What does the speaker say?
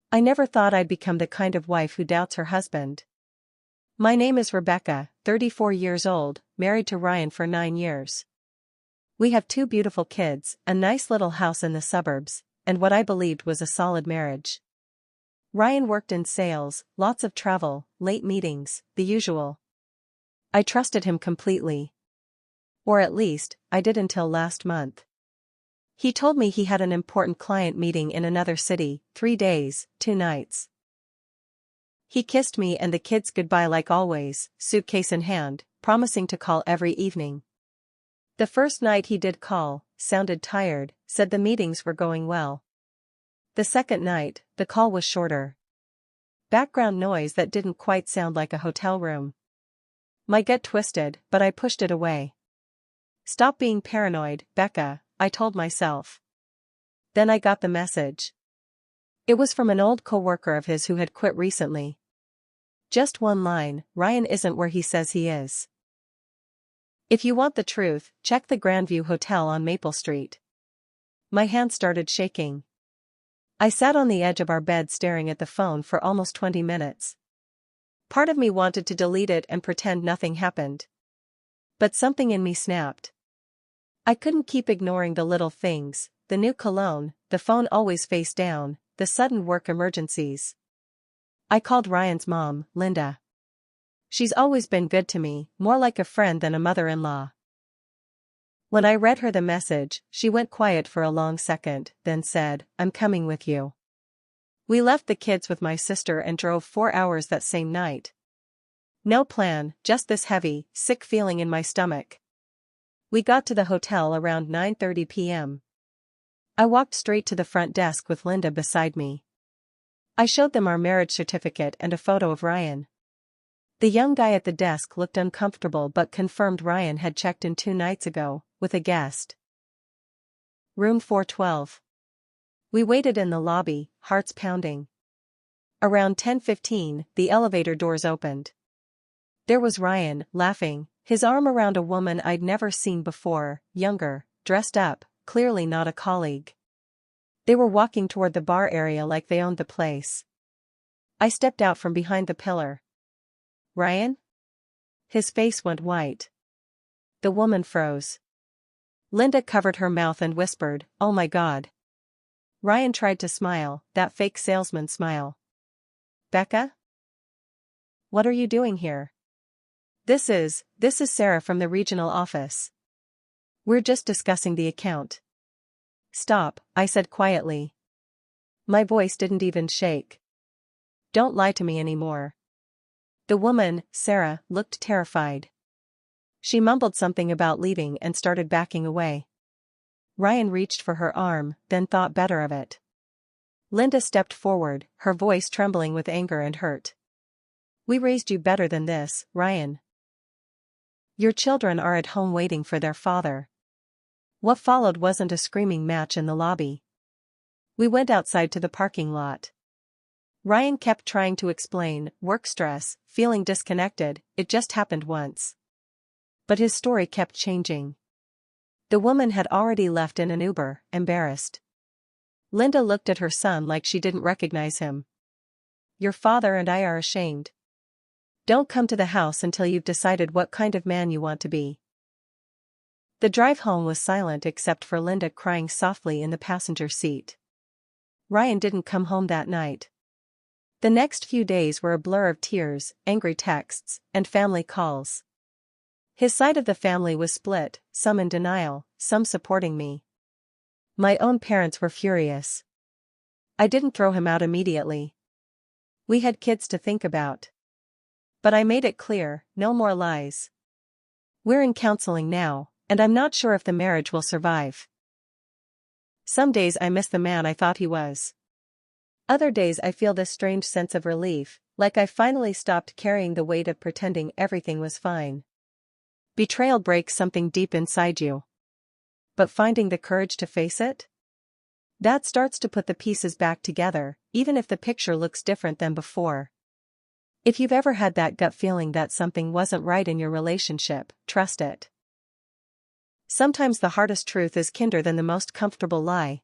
I never thought I'd become the kind of wife who doubts her husband. My name is Rebecca, 34 years old, married to Ryan for 9 years. We have 2 beautiful kids, a nice little house in the suburbs, and what I believed was a solid marriage. Ryan worked in sales, lots of travel, late meetings, the usual. I trusted him completely. Or at least, I did until last month. He told me he had an important client meeting in another city, 3 days, 2 nights. He kissed me and the kids goodbye like always, suitcase in hand, promising to call every evening. The first night he did call, sounded tired, said the meetings were going well. The second night, the call was shorter. Background noise that didn't quite sound like a hotel room. My gut twisted, but I pushed it away. Stop being paranoid, Becca, I told myself. Then I got the message. It was from an old coworker of his who had quit recently. Just one line, Ryan isn't where he says he is. If you want the truth, check the Grandview Hotel on Maple Street. My hand started shaking. I sat on the edge of our bed staring at the phone for almost 20 minutes. Part of me wanted to delete it and pretend nothing happened. But something in me snapped. I couldn't keep ignoring the little things, the new cologne, the phone always face down, the sudden work emergencies. I called Ryan's mom, Linda. She's always been good to me, more like a friend than a mother-in-law. When I read her the message, she went quiet for a long second, then said, "I'm coming with you." We left the kids with my sister and drove 4 hours that same night. No plan, just this heavy, sick feeling in my stomach. We got to the hotel around 9:30 p.m. I walked straight to the front desk with Linda beside me. I showed them our marriage certificate and a photo of Ryan. The young guy at the desk looked uncomfortable but confirmed Ryan had checked in 2 nights ago, with a guest. Room 412. We waited in the lobby, hearts pounding. Around 10:15, the elevator doors opened. There was Ryan, laughing, his arm around a woman I'd never seen before, younger, dressed up, clearly not a colleague. They were walking toward the bar area like they owned the place. I stepped out from behind the pillar. "Ryan?" His face went white. The woman froze. Linda covered her mouth and whispered, "Oh my God." Ryan tried to smile, that fake salesman smile. "Becca? What are you doing here?" This is Sarah from the regional office. "We're just discussing the account." "Stop," I said quietly. My voice didn't even shake. "Don't lie to me anymore." The woman, Sarah, looked terrified. She mumbled something about leaving and started backing away. Ryan reached for her arm, then thought better of it. Linda stepped forward, her voice trembling with anger and hurt. "We raised you better than this, Ryan. Your children are at home waiting for their father." What followed wasn't a screaming match in the lobby. We went outside to the parking lot. Ryan kept trying to explain, work stress, feeling disconnected, it just happened once. But his story kept changing. The woman had already left in an Uber, embarrassed. Linda looked at her son like she didn't recognize him. "Your father and I are ashamed. Don't come to the house until you've decided what kind of man you want to be." The drive home was silent except for Linda crying softly in the passenger seat. Ryan didn't come home that night. The next few days were a blur of tears, angry texts, and family calls. His side of the family was split, some in denial, some supporting me. My own parents were furious. I didn't throw him out immediately. We had kids to think about. But I made it clear, no more lies. We're in counseling now, and I'm not sure if the marriage will survive. Some days I miss the man I thought he was. Other days I feel this strange sense of relief, like I finally stopped carrying the weight of pretending everything was fine. Betrayal breaks something deep inside you. But finding the courage to face it? That starts to put the pieces back together, even if the picture looks different than before. If you've ever had that gut feeling that something wasn't right in your relationship, trust it. Sometimes the hardest truth is kinder than the most comfortable lie.